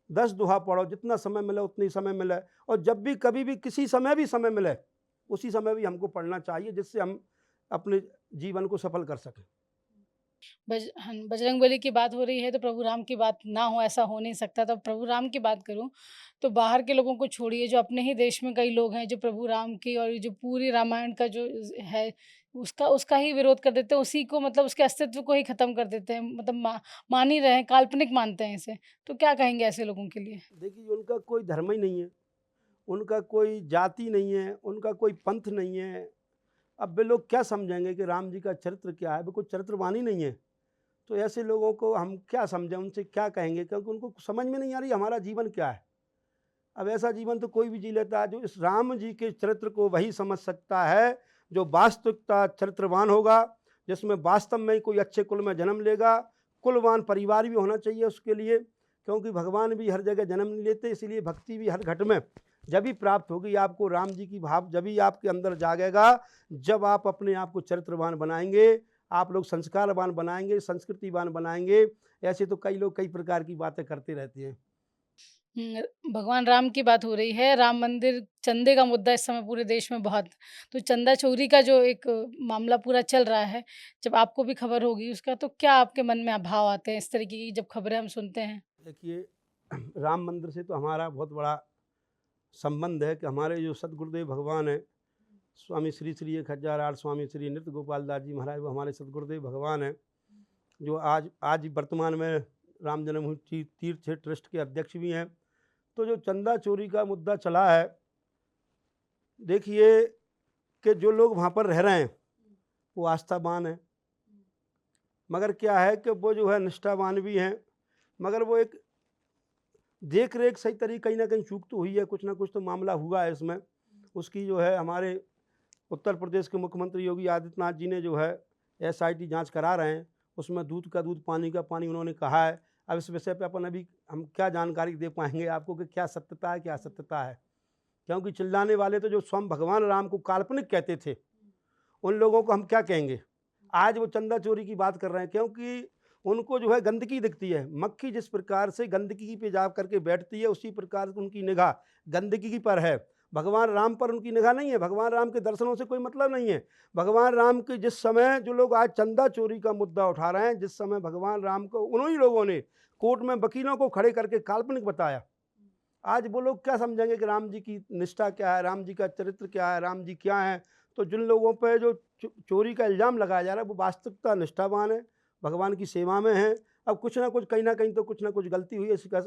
B: 10 दोहा पढ़ो, जितना समय मिले उतनी समय मिले, और जब भी कभी भी किसी समय भी समय मिले उसी समय भी हमको पढ़ना चाहिए, जिससे हम अपने जीवन को सफल कर सकें।
A: हाँ, बजरंगबली की बात हो रही है तो प्रभु राम की बात ना हो ऐसा हो नहीं सकता। तो प्रभु राम की बात करूँ तो बाहर के लोगों को छोड़िए, जो अपने ही देश में कई लोग हैं जो प्रभु राम की और ये जो पूरी रामायण का जो है उसका उसका ही विरोध कर देते हैं, उसी को मतलब उसके अस्तित्व को ही खत्म कर देते हैं, मतलब मान ही रहे हैं, काल्पनिक मानते हैं इसे। तो क्या कहेंगे ऐसे लोगों के लिए?
B: देखिए, उनका कोई धर्म ही नहीं है, उनका कोई जाति नहीं है, उनका कोई पंथ नहीं है। अब वे लोग क्या समझेंगे कि राम जी का चरित्र क्या है? वे कोई चरित्रवान ही नहीं है। तो ऐसे लोगों को हम क्या समझें, उनसे क्या कहेंगे, क्योंकि उनको समझ में नहीं आ रही हमारा जीवन क्या है। अब ऐसा जीवन तो कोई भी जी लेता है। जो इस राम जी के चरित्र को वही समझ सकता है जो वास्तविकता चरित्रवान होगा, जिसमें वास्तव में ही कोई अच्छे कुल में जन्म लेगा। कुलवान परिवार भी होना चाहिए उसके लिए, क्योंकि भगवान भी हर जगह जन्म नहीं लेते, इसलिए भक्ति भी हर घट में जब भी प्राप्त होगी आपको राम जी की भाव, जब भी आपके अंदर जागेगा, जब आप अपने आप को चरित्रवान बनाएंगे, आप लोग संस्कारवान बनाएंगे, संस्कृतिवान बनाएंगे। ऐसे तो कई लोग कई प्रकार की बातें करते रहते हैं।
A: भगवान राम की बात हो रही है, राम मंदिर चंदे का मुद्दा इस समय पूरे देश में बहुत, तो चंदा चोरी का जो एक मामला पूरा चल रहा है, जब आपको भी खबर होगी उसका, तो क्या आपके मन में भाव आते हैं इस तरीके की जब खबरें हम सुनते हैं?
B: देखिए, राम मंदिर से तो हमारा बहुत बड़ा संबंध है कि हमारे जो सदगुरुदेव भगवान हैं, स्वामी श्री श्री 1008 स्वामी श्री नृत्य गोपाल दास जी महाराज, वो हमारे सदगुरुदेव भगवान हैं, जो आज आज वर्तमान में राम जन्मभूमि तीर्थ ट्रस्ट के अध्यक्ष भी हैं। तो जो चंदा चोरी का मुद्दा चला है, देखिए कि जो लोग वहाँ पर रह रहे हैं वो आस्थावान हैं, मगर क्या है कि वो जो है निष्ठावान भी हैं, मगर वो एक देख रेख सही तरीके कहीं ना कहीं चूक तो हुई है, कुछ ना कुछ तो मामला हुआ है इसमें। उसकी जो है हमारे उत्तर प्रदेश के मुख्यमंत्री योगी आदित्यनाथ जी ने जो है एसआईटी जांच करा रहे हैं, उसमें दूध का दूध पानी का पानी उन्होंने कहा है। अब इस विषय पे अपन अभी हम क्या जानकारी दे पाएंगे आपको कि क्या सत्यता है क्या असत्यता है, क्योंकि चिल्लाने वाले तो जो स्वयं भगवान राम को काल्पनिक कहते थे, उन लोगों को हम क्या कहेंगे। आज वो चंदा चोरी की बात कर रहे हैं, क्योंकि उनको जो है गंदगी दिखती है। मक्खी जिस प्रकार से गंदगी पे जा करके बैठती है, उसी प्रकार से उनकी निगाह गंदगी की पर है। भगवान राम पर उनकी निगाह नहीं है, भगवान राम के दर्शनों से कोई मतलब नहीं है। भगवान राम के जिस समय जो लोग आज चंदा चोरी का मुद्दा उठा रहे हैं, जिस समय भगवान राम को उन्हीं लोगों ने कोर्ट में वकीलों को खड़े करके काल्पनिक बताया, आज वो लोग क्या समझेंगे कि राम जी की निष्ठा क्या है, राम जी का चरित्र क्या है, राम जी क्या है। तो जिन लोगों पर जो चोरी का इल्ज़ाम लगाया जा रहा है, वो वास्तविकता निष्ठावान है, भगवान की सेवा में है। अब कुछ ना कुछ कहीं ना कहीं तो कुछ ना कुछ गलती हुई है, इसका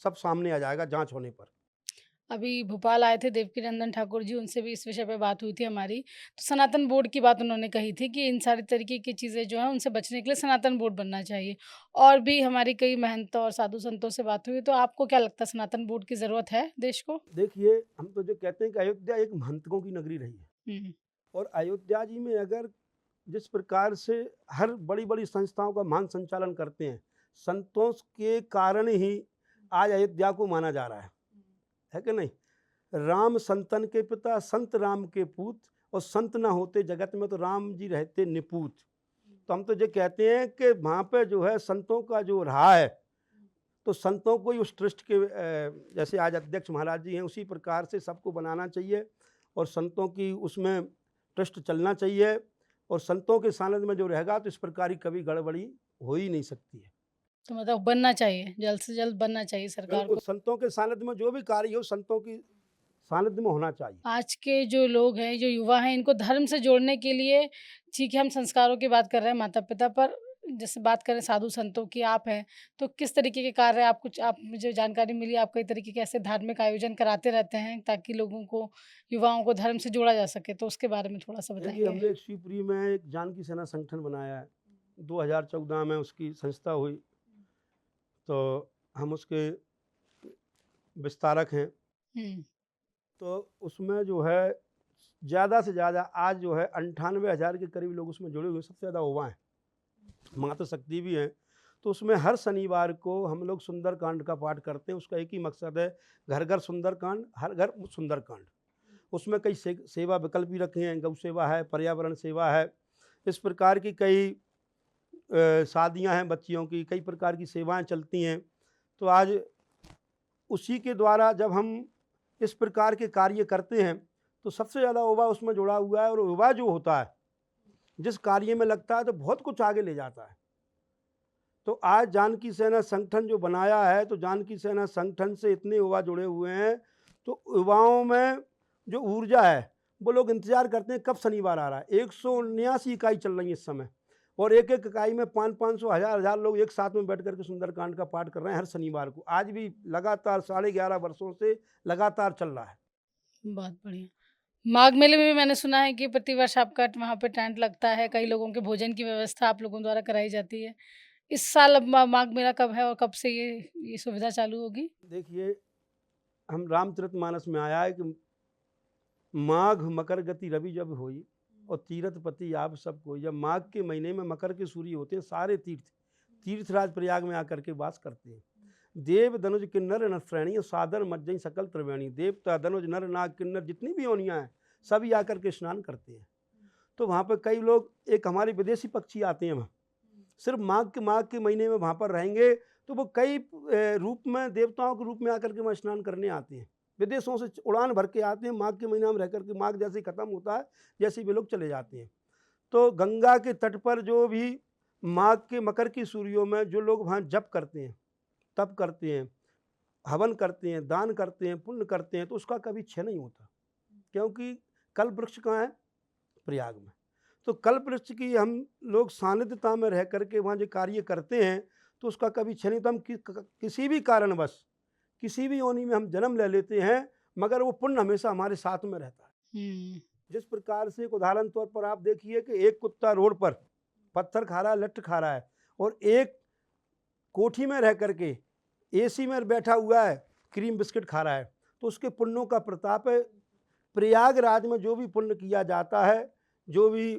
B: सब सामने आ जाएगा जांच होने पर।
A: अभी भोपाल आए थे देवकीनंदन ठाकुर जी, उनसे भी इस विषय पे बात हुई थी हमारी। तो सनातन बोर्ड की बात उन्होंने कही थी कि इन सारी तरीके की चीज़ें जो हैं उनसे बचने के लिए सनातन बोर्ड बनना चाहिए। और भी हमारी कई महंतों और साधु संतों से बात हुई, तो आपको क्या लगता है सनातन बोर्ड की ज़रूरत है देश को?
B: देखिए, हम तो जो कहते हैं कि अयोध्या एक महंतों की नगरी रही है,
A: हुँ,
B: और अयोध्या जी में अगर जिस प्रकार से हर बड़ी बड़ी संस्थाओं का महान संचालन करते हैं, संतों के कारण ही आज अयोध्या को माना जा रहा है कि नहीं। राम संतन के पिता, संत राम के पूत, और संत ना होते जगत में तो राम जी रहते निपूत। तो हम तो ये कहते हैं कि वहाँ पे जो है संतों का जो रहा है, तो संतों को ही उस ट्रस्ट के जैसे आज अध्यक्ष महाराज जी हैं, उसी प्रकार से सबको बनाना चाहिए, और संतों की उसमें ट्रस्ट चलना चाहिए, और संतों के सानिध्य में जो रहेगा तो इस प्रकार की कभी गड़बड़ी हो ही नहीं सकती है।
A: तो मतलब बनना चाहिए, जल्द से जल्द बनना चाहिए सरकार
B: बिल्कुल,
A: को।
B: संतों के सानिध्य में जो भी कार्य हो संतों की सानिध्य में होना चाहिए।
A: आज के जो लोग हैं, जो युवा हैं, इनको धर्म से जोड़ने के लिए ठीक है, हम संस्कारों की बात कर रहे हैं माता-पिता पर, जैसे बात करें साधु संतों की आप हैं, तो किस तरीके के कार्य आप मुझे जानकारी मिली, आप कई तरीके के ऐसे धार्मिक आयोजन कराते रहते हैं ताकि लोगों को, युवाओं को धर्म से जोड़ा जा सके, तो उसके बारे में थोड़ा-सा
B: देखिए,
A: बताएँगे?
B: हमने एक शिवपुरी में एक जानकी सेना संगठन बनाया है, 2014 में उसकी संस्था हुई, तो हम उसके विस्तारक हैं।
A: हुँ,
B: तो उसमें जो है ज़्यादा से ज़्यादा आज जो है 98,000 के करीब लोग उसमें जुड़े हुए हैं, सबसे ज़्यादा युवा हैं, माता शक्ति भी हैं। तो उसमें हर शनिवार को हम लोग सुंदरकांड का पाठ करते हैं। उसका एक ही मकसद है, घर घर सुंदरकांड, हर घर सुंदरकांड। उसमें कई सेवा विकल्प भी रखे हैं, गौ सेवा है, पर्यावरण सेवा है, इस प्रकार की कई शादियां हैं बच्चियों की, कई प्रकार की सेवाएं चलती हैं। तो आज उसी के द्वारा जब हम इस प्रकार के कार्य करते हैं तो सबसे ज़्यादा युवा उसमें जुड़ा हुआ है, और युवा जो होता है जिस कार्य में लगता है तो बहुत कुछ आगे ले जाता है। तो आज जानकी सेना संगठन जो बनाया है, तो जानकी सेना संगठन से इतने युवा जुड़े हुए हैं, तो युवाओं में जो ऊर्जा है वो लोग इंतजार करते हैं कब शनिवार आ रहा है। 179 इकाई चल रही है इस समय, और एक एक इकाई में 500-500 हज़ार लोग एक साथ में बैठ करके सुंदरकांड का पाठ कर रहे हैं हर शनिवार को। आज भी लगातार 11.5 वर्षों से लगातार चल रहा है।
A: बहुत बढ़िया। माघ मेले में भी मैंने सुना है कि प्रतिवर्ष आपका वहाँ पे टेंट लगता है, कई लोगों के भोजन की व्यवस्था आप लोगों द्वारा कराई जाती है। इस साल अब माघ मेला कब है और कब से ये सुविधा चालू होगी?
B: देखिए, हम रामचरितमानस में आया है कि माघ मकर गति रवि जब होई और तीर्थ पति आप सब कोई। जब माघ के महीने में मकर के सूर्य होते हैं, सारे तीर्थराज प्रयाग में आकर के वास करते हैं। देव धनुज किन्नर नरश्रेणी सादर मज्जई सकल त्रिवेणी। देवता धनुज नर नाग किन्नर जितनी भी योनियां हैं सभी आकर के स्नान करते हैं। तो वहाँ पर कई लोग, एक हमारे विदेशी पक्षी आते हैं वहाँ, सिर्फ माघ के महीने में वहाँ पर रहेंगे, तो वो कई रूप में देवताओं के रूप में आकर के वहाँ स्नान करने आते हैं। विदेशों से उड़ान भर के आते हैं, माघ के महीना में रह करके माघ जैसे ही खत्म होता है जैसे ही वे लोग चले जाते हैं। तो गंगा के तट पर जो भी माघ के मकर की सूर्यों में जो लोग वहाँ जप करते हैं, तप करते हैं, हवन करते हैं, दान करते हैं, पुण्य करते हैं, तो उसका कभी क्षय नहीं होता, क्योंकि कल्प वृक्ष कहाँ है? प्रयाग में। तो कल्प वृक्ष की हम लोग सानिध्यता में रह करके वहाँ जो कार्य करते हैं तो उसका कभी क्षय नहीं। तो हम किसी भी कारणवश किसी भी योनि में हम जन्म ले लेते हैं, मगर वो पुण्य हमेशा हमारे साथ में रहता है। जिस प्रकार से एक उदाहरण तौर पर आप देखिए कि एक कुत्ता रोड पर पत्थर खा रहा है, लट्ठ खा रहा है, और एक कोठी में रह करके एसी में बैठा हुआ है, क्रीम बिस्किट खा रहा है, तो उसके पुण्यों का प्रताप है। प्रयागराज में जो भी पुण्य किया जाता है, जो भी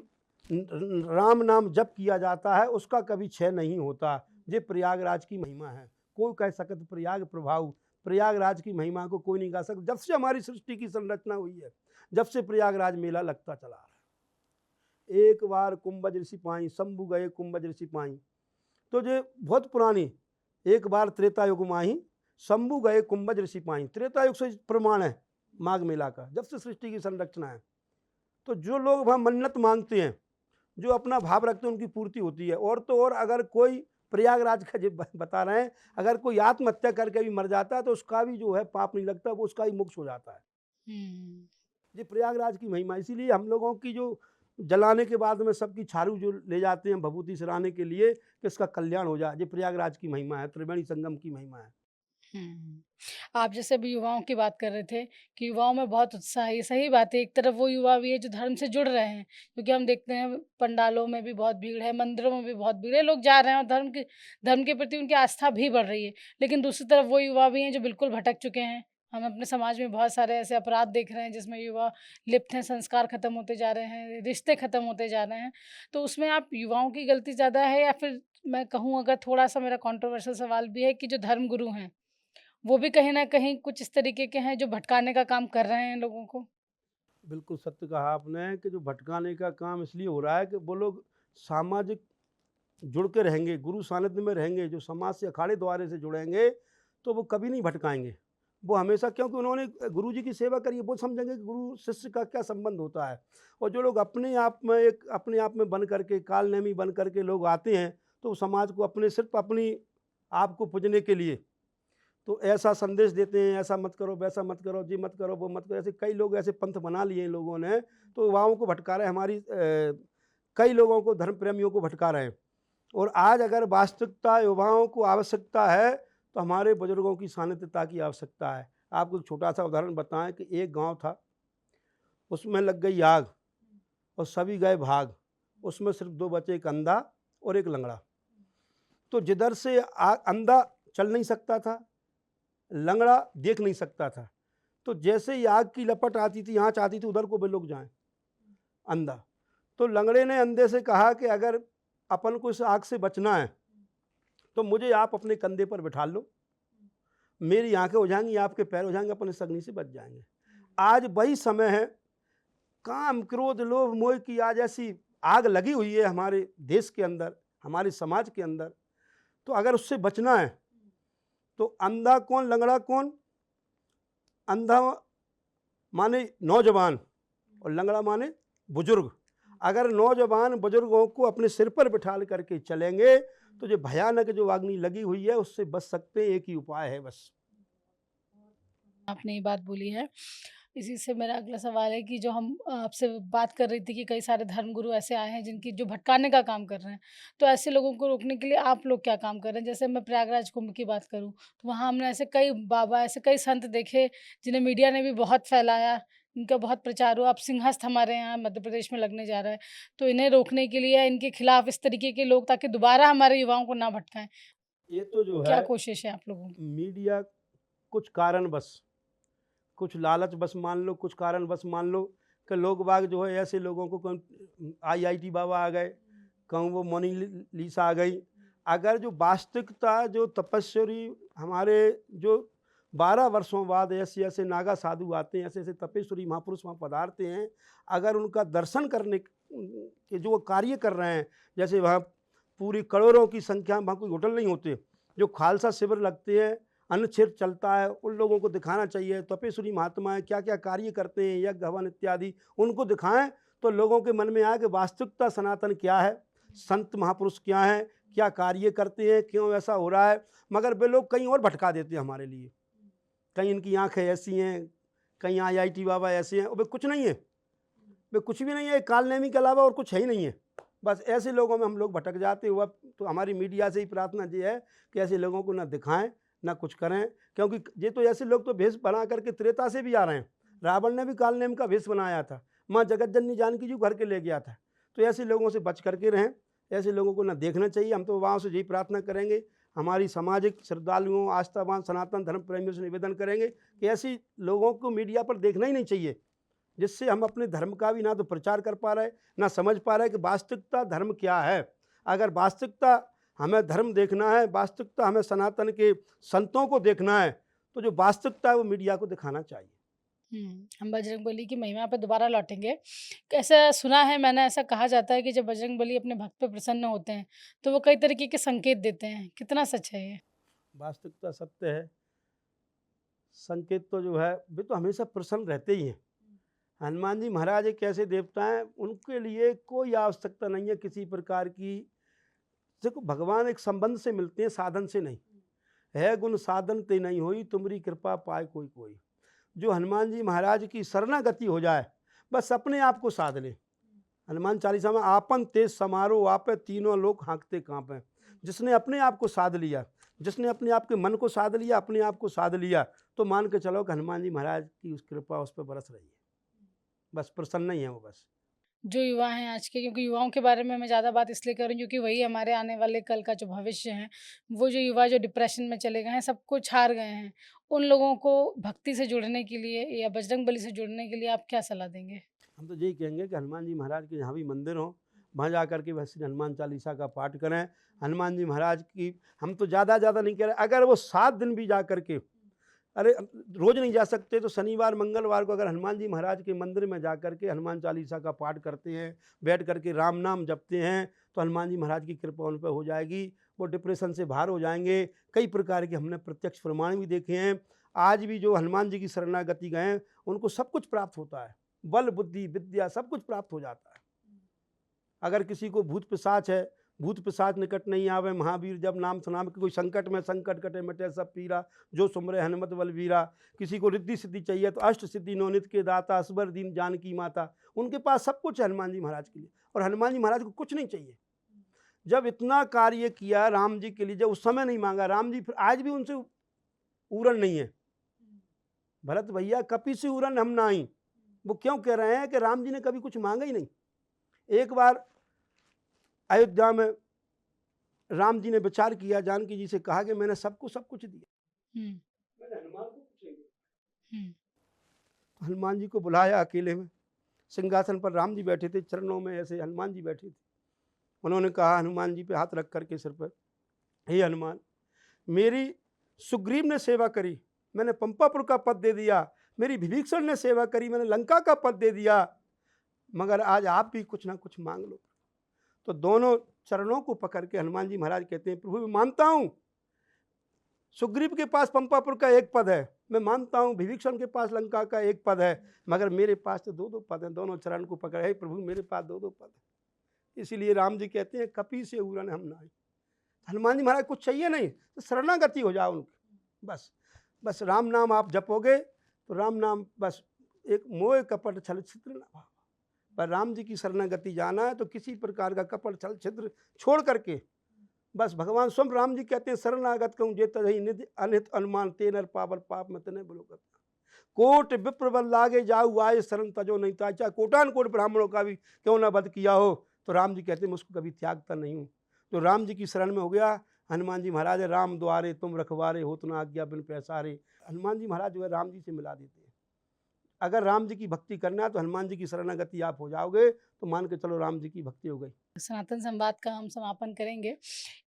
B: राम नाम जप किया जाता है, उसका कभी क्षय नहीं होता। ये प्रयागराज की महिमा है। कोई कह सकत प्रयाग प्रभाव, प्रयागराज की महिमा को कोई नहीं गा सकता। जब से हमारी सृष्टि की संरचना हुई है, जब से प्रयागराज मेला लगता चला आ रहा है। एक बार कुंभज ऋषि पाई, शंभु गए कुंभज ऋषि पाई। तो ये बहुत पुरानी, एक बार त्रेता युग माही, शंभु गए कुंभज ऋषि पाई। त्रेता युग से प्रमाण है माघ मेला का, जब से सृष्टि की संरचना है। तो जो लोग वहाँ मन्नत मांगते हैं, जो अपना भाव रखते हैं, उनकी पूर्ति होती है। और तो और अगर कोई प्रयागराज का जो बता रहे हैं, अगर कोई आत्महत्या करके भी मर जाता है तो उसका भी जो है पाप नहीं लगता, वो उसका ही मोक्ष हो जाता है। ये प्रयागराज की महिमा। इसीलिए हम लोगों की जो जलाने के बाद में सबकी छारू जो ले जाते हैं भभूति सराने के लिए कि इसका कल्याण हो जाए, ये प्रयागराज की महिमा है, त्रिवेणी संगम की महिमा है।
A: आप जैसे अभी युवाओं की बात कर रहे थे कि युवाओं में बहुत उत्साह है, ये सही बात है। एक तरफ वो युवा भी है जो धर्म से जुड़ रहे हैं, क्योंकि हम देखते हैं पंडालों में भी बहुत भीड़ है, मंदिरों में भी बहुत भीड़ है, लोग जा रहे हैं और धर्म के प्रति उनकी आस्था भी बढ़ रही है। लेकिन दूसरी तरफ वो युवा भी हैं जो बिल्कुल भटक चुके हैं। हम अपने समाज में बहुत सारे ऐसे अपराध देख रहे हैं जिसमें युवा लिप्त हैं, संस्कार खत्म होते जा रहे हैं, रिश्ते खत्म होते जा रहे हैं। तो उसमें आप युवाओं की गलती ज़्यादा है, या फिर मैं कहूँ, अगर थोड़ा-सा मेरा कंट्रोवर्शियल सवाल भी है, कि जो धर्म गुरु हैं वो भी कहीं न कहीं कुछ इस तरीके के हैं जो भटकाने का काम कर रहे हैं लोगों को?
B: बिल्कुल सत्य कहा आपने कि जो भटकाने का काम इसलिए हो रहा है कि वो लोग सामाजिक जुड़ के रहेंगे, गुरु सानिध्य में रहेंगे, जो समाज से अखाड़े द्वारे से जुड़ेंगे, तो वो कभी नहीं भटकाएंगे। वो हमेशा, क्योंकि उन्होंने गुरु जी की सेवा करी है, वो समझेंगे कि गुरु शिष्य का क्या संबंध होता है। और जो लोग अपने आप में बन करके, कालनेमी बन करके लोग आते हैं, तो समाज को सिर्फ अपनी आप को पूजने के लिए तो ऐसा संदेश देते हैं, ऐसा मत करो, वैसा मत करो, जी मत करो, वो मत करो। ऐसे कई लोग ऐसे पंथ बना लिए हैं लोगों ने, तो युवाओं को भटका रहे हैं, कई लोगों को, धर्म प्रेमियों को भटका रहे हैं। और आज अगर वास्तविकता युवाओं को आवश्यकता है तो हमारे बुजुर्गों की सानिध्यता की आवश्यकता है। आपको एक छोटा सा उदाहरण बताएं कि एक गांव था, उसमें लग गई आग और सभी गए भाग। उसमें सिर्फ 2 बचे, एक अंधा और एक लंगड़ा। तो जिधर से अंधा चल नहीं सकता था, लंगड़ा देख नहीं सकता था, तो जैसे ही आग की लपट आती थी, आँच आती थी, उधर को वे लोग जाएं, अंधा। तो लंगड़े ने अंधे से कहा कि अगर अपन को इस आग से बचना है तो मुझे आप अपने कंधे पर बिठा लो, मेरी आंखें हो जाएंगी, आपके पैर हो जाएंगे, अपन इस अग्नि से बच जाएंगे। आज वही समय है। काम क्रोध लोभ मोह की आज ऐसी आग लगी हुई है हमारे देश के अंदर, हमारे समाज के अंदर, तो अगर उससे बचना है तो अंधा कौन लंगड़ा कौन, अंधा माने नौजवान और लंगड़ा माने बुजुर्ग। अगर नौजवान बुजुर्गों को अपने सिर पर बिठा करके चलेंगे तो जो भयानक जो अग्नि लगी हुई है उससे बच सकते हैं। एक ही उपाय है बस।
A: आपने ये बात बोली है। इसी से मेरा अगला सवाल है कि जो हम आपसे बात कर रही थी कि कई सारे धर्मगुरु ऐसे आए हैं जिनकी जो भटकाने का काम कर रहे हैं। तो ऐसे लोगों को रोकने के लिए आप लोग क्या काम कर रहे हैं? जैसे मैं प्रयागराज कुंभ की बात करूँ, तो वहाँ हमने ऐसे कई बाबा, ऐसे कई संत देखे जिन्हें मीडिया ने भी बहुत फैलाया, इनका बहुत प्रचार हुआ। अब सिंहस्थ हमारे यहाँ मध्य प्रदेश में लगने जा रहा है। तो इन्हें रोकने के लिए, इनके खिलाफ इस तरीके के लोग ताकि दोबारा हमारे युवाओं को ना भटकाएँ,
B: ये तो जो
A: क्या
B: है
A: कोशिश है आप लोगों की?
B: मीडिया कुछ कारण बस, कुछ लालच बस मान लो, कुछ कारण बस मान लो कि लोग बाग जो है ऐसे लोगों को IIT बाबा आ गए, कहूँ वो मोनालिसा आ गई। अगर जो वास्तविकता जो तपस्वी हमारे जो 12 वर्षों बाद ऐसे ऐसे नागा साधु आते हैं, ऐसे ऐसे तपेश्वरी महापुरुष वहाँ पधारते हैं, अगर उनका दर्शन करने के जो वो कार्य कर रहे हैं, जैसे वहाँ पूरी करोड़ों की संख्या में वहाँ कोई होटल नहीं होते, जो खालसा शिविर लगते हैं, अन्न क्षेत्र चलता है, उन लोगों को दिखाना चाहिए। तपेश्वरी महात्मा क्या क्या कार्य करते हैं, यज्ञ हवन इत्यादि, उनको दिखाएं तो लोगों के मन में आए कि वास्तविकता सनातन क्या है, संत महापुरुष क्या हैं, क्या कार्य करते हैं, क्यों ऐसा हो रहा है। मगर वे लोग कहीं और भटका देते हैं हमारे लिए, कहीं इनकी आंखें ऐसी हैं, कहीं IIT बाबा ऐसे हैं, वे कुछ नहीं है, वे कुछ भी नहीं है, कालनेमी के अलावा और कुछ है ही नहीं है। बस ऐसे लोगों में हम लोग भटक जाते हुआ, तो हमारी मीडिया से ही प्रार्थना ये है कि ऐसे लोगों को ना दिखाएं ना कुछ करें, क्योंकि ये तो ऐसे लोग तो भेष बना करके त्रेता से भी आ रहे हैं। रावण ने भी कालनेम का भेष बनाया था, माँ जगत जननी जानकी जी घर के ले गया था। तो ऐसे लोगों से बच करके रहें, ऐसे लोगों को ना देखना चाहिए। हम तो वहाँ से यही प्रार्थना करेंगे, हमारी सामाजिक श्रद्धालुओं, आस्थावान, सनातन धर्म प्रेमियों से निवेदन करेंगे कि ऐसी लोगों को मीडिया पर देखना ही नहीं चाहिए, जिससे हम अपने धर्म का भी ना तो प्रचार कर पा रहे, ना समझ पा रहे कि वास्तविकता धर्म क्या है। अगर वास्तविकता हमें धर्म देखना है, वास्तविकता हमें सनातन के संतों को देखना है, तो जो वास्तविकता है वो मीडिया को दिखाना चाहिए।
A: हम बजरंगबली की महिमा पे दोबारा लौटेंगे। ऐसा सुना है मैंने, ऐसा कहा जाता है कि जब बजरंगबली अपने भक्त पे प्रसन्न होते हैं, तो वो कई तरीके के संकेत देते हैं। कितना सच है ये?
B: वास्तविकता सत्य है, संकेत तो जो है वे तो हमेशा प्रसन्न रहते ही हैं। हनुमान जी महाराज एक ऐसे देवता हैं, उनके लिए कोई आवश्यकता नहीं है किसी प्रकार की। देखो भगवान एक संबंध से मिलते हैं, साधन से नहीं। है गुण साधन ते नहीं होई, तुम्हारी कृपा पाए कोई कोई। जो हनुमान जी महाराज की शरणागति हो जाए, बस अपने आप को साध ले। हनुमान चालीसा में आपन तेज समारोह आपे, तीनों लोग हाँकते कांपे। जिसने अपने आप को साध लिया, जिसने अपने आप के मन को साध लिया, अपने आप को साध लिया, तो मान के चलो कि हनुमान जी महाराज की उस कृपा उस पर बरस रही है। बस प्रसन्न ही है वो बस।
A: जो युवा हैं आज के, क्योंकि युवाओं के बारे में मैं ज़्यादा बात इसलिए कर रही हूँ क्योंकि वही हमारे आने वाले कल का जो भविष्य है, वो जो युवा जो डिप्रेशन में चले गए हैं, सब कुछ हार गए हैं, उन लोगों को भक्ति से जुड़ने के लिए या बजरंगबली से जुड़ने के लिए आप क्या सलाह देंगे?
B: हम तो यही कहेंगे कि हनुमान जी महाराज के जहाँ भी मंदिर हो, वहाँ जा करके बस श्री हनुमान चालीसा का पाठ करें। हनुमान जी महाराज की हम तो ज़्यादा नहीं कह रहे, अगर वो 7 दिन भी जा करके, अरे रोज़ नहीं जा सकते तो शनिवार मंगलवार को अगर हनुमान जी महाराज के मंदिर में जा करके हनुमान चालीसा का पाठ करते हैं, बैठ करके राम नाम जपते हैं, तो हनुमान जी महाराज की कृपा उन पर हो जाएगी। वो डिप्रेशन से बाहर हो जाएंगे। कई प्रकार के हमने प्रत्यक्ष प्रमाण भी देखे हैं। आज भी जो हनुमान जी की शरणागति गए हैं, उनको सब कुछ प्राप्त होता है, बल बुद्धि विद्या सब कुछ प्राप्त हो जाता है। अगर किसी को भूत पिशाच है, भूत पिशाच निकट नहीं आवे, महावीर जब नाम सुनाम, कोई संकट में संकट कटे मिटे सब पीरा, जो सुमरे हनुमत बलवीरा। किसी को रिद्धि सिद्धि चाहिए तो अष्ट सिद्धि नवनित के दाता, असबर दीन जानकी माता, उनके पास सब कुछ है हनुमान जी महाराज के लिए। और हनुमान जी महाराज को कुछ नहीं चाहिए। जब इतना कार्य किया राम जी के लिए, जब उस समय नहीं मांगा राम जी, फिर आज भी उनसे उड़न नहीं है। भरत भैया कपि से उड़न हम ना आई, वो क्यों कह रहे हैं कि राम जी ने कभी कुछ मांगा ही नहीं। एक बार अयोध्या में राम जी ने विचार किया, जानकी जी से कहा कि मैंने सबको सब कुछ दिया, मैंने हनुमान को कुछ नहीं दिया। हनुमान जी को बुलाया अकेले में, सिंहासन पर राम जी बैठे थे, चरणों में ऐसे हनुमान जी बैठे थे। उन्होंने कहा हनुमान जी पे हाथ रख करके सिर पर, हे हनुमान, मेरी सुग्रीव ने सेवा करी, मैंने पंपापुर का पद दे दिया, मेरी विभीषण ने सेवा करी, मैंने लंका का पद दे दिया, मगर आज आप भी कुछ ना कुछ मांग लो। तो दोनों चरणों को पकड़ के हनुमान जी महाराज कहते हैं, प्रभु मैं मानता हूँ सुग्रीव के पास पंपापुर का एक पद है, मैं मानता हूँ विभीषण के पास लंका का एक पद है, मगर मेरे पास तो दो दो पद हैं। दोनों चरण को पकड़े, हे प्रभु मेरे पास दो दो पद है। इसीलिए राम जी कहते हैं कपि से उरन हम नाई। हनुमान जी महाराज कुछ चाहिए नहीं, तो शरणागति हो जाओ उनकी। बस राम नाम आप जपोगे तो राम नाम बस एक मोह कपट छल छिद्र न भाव। पर राम जी की शरणागति जाना है तो किसी प्रकार का कपट छल छिद्र छोड़ करके बस भगवान स्वयं राम जी कहते हैं शरणागत कहूँ जे तही निधि अनित अनुमान ते नर पावर पाप मत न बुलोगत। कोट विप्र बल लागे जाऊ आए शरण तजो नहीं था। चाहे कोटान कोट ब्राह्मणों का भी क्यों ना वध किया हो, तो राम जी कहते हैं मैं उसको कभी त्यागता नहीं हूँ। तो राम जी की शरण में हो गया। हनुमान जी महाराज राम द्वारे तुम रखवारे होत न आज्ञा बिन पैसारे। हनुमान जी महाराज जो है राम जी से मिला देते हैं। अगर राम जी की भक्ति करना है तो हनुमान जी की शरणागति आप हो जाओगे तो मान के चलो राम जी की भक्ति हो गई।
A: सनातन संवाद का हम समापन करेंगे।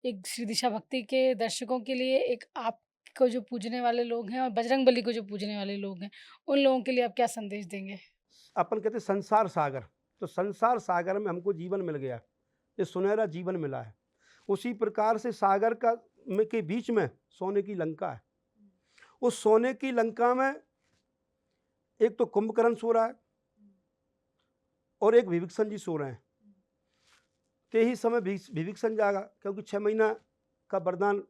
A: एक श्री दिशा भक्ति के दर्शकों के लिए, एक आपको जो पूजने वाले लोग हैं और बजरंगबली को जो पूजने वाले लोग हैं, उन लोगों के लिए आप क्या संदेश देंगे?
B: अपन कहते संसार सागर, तो संसार सागर में हमको जीवन मिल गया, ये सुनहरा जीवन मिला है। उसी प्रकार से सागर का के बीच में सोने की लंका है। उस सोने की लंका में एक तो कुंभकर्ण सो रहा है और एक विभीषण जी सो रहे हैं। ते ही समय विभीषण जागा, क्योंकि 6 महीना का वरदान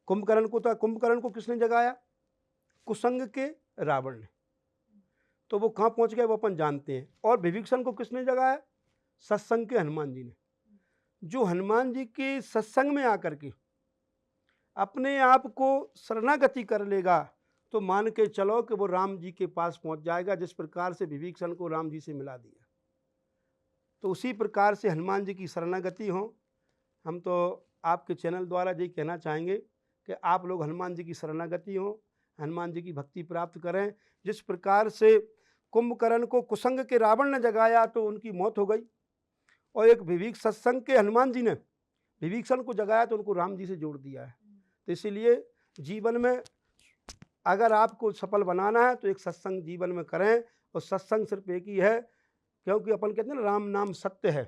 B: कुंभकर्ण को था। कुंभकर्ण को किसने जगाया? कुसंग के रावण ने। तो वो कहाँ पहुँच गए वो अपन जानते हैं। और विभीषण को किसने जगाया? सत्संग के हनुमान जी ने। जो हनुमान जी के सत्संग में आकर के अपने आप को शरणागति कर लेगा तो मान के चलो कि वो राम जी के पास पहुंच जाएगा, जिस प्रकार से विभीषण को राम जी से मिला दिया। तो उसी प्रकार से हनुमान जी की शरणागति हो। हम तो आपके चैनल द्वारा यही कहना चाहेंगे कि आप लोग हनुमान जी की शरणागति हो, हनुमान जी की भक्ति प्राप्त करें। जिस प्रकार से कुंभकर्ण को कुसंग के रावण ने जगाया तो उनकी मौत हो गई, और एक सत्संग के हनुमान जी ने विभीषण को जगाया तो उनको राम जी से जोड़ दिया है। तो इसीलिए जीवन में अगर आपको सफल बनाना है तो एक सत्संग जीवन में करें, और सत्संग सिर्फ एक ही है, क्योंकि अपन कहते हैं ना राम नाम सत्य है,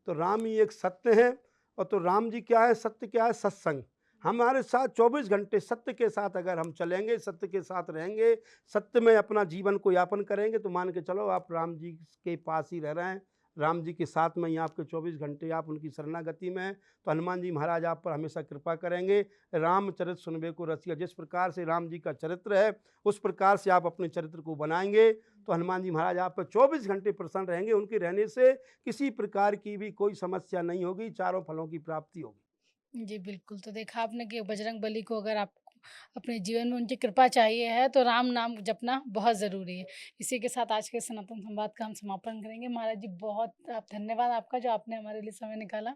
B: तो राम ही एक सत्य है। और तो राम जी क्या है? सत्य क्या है? सत्संग। हमारे साथ 24 घंटे सत्य के साथ अगर हम चलेंगे, सत्य के साथ रहेंगे, सत्य में अपना जीवन को यापन करेंगे, तो मान के चलो आप राम जी के पास ही रह रहे हैं, राम जी के साथ में ही आपके 24 घंटे आप उनकी शरणागति में हैं। तो हनुमान जी महाराज आप पर हमेशा कृपा करेंगे। रामचरित सुनबे को रसिया, जिस प्रकार से राम जी का चरित्र है उस प्रकार से आप अपने चरित्र को बनाएंगे तो हनुमान जी महाराज आप पर 24 घंटे प्रसन्न रहेंगे। उनके रहने से किसी प्रकार की भी कोई समस्या नहीं होगी, चारों फलों की प्राप्ति होगी।
A: जी बिल्कुल। तो देखा आपने कि बजरंगबली को अगर आप अपने जीवन में उनकी कृपा चाहिए है तो राम नाम जपना बहुत ज़रूरी है। इसी के साथ आज के सनातन संवाद का हम समापन करेंगे। महाराज जी बहुत धन्यवाद आपका जो आपने हमारे लिए समय निकाला।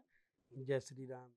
B: जय श्री राम।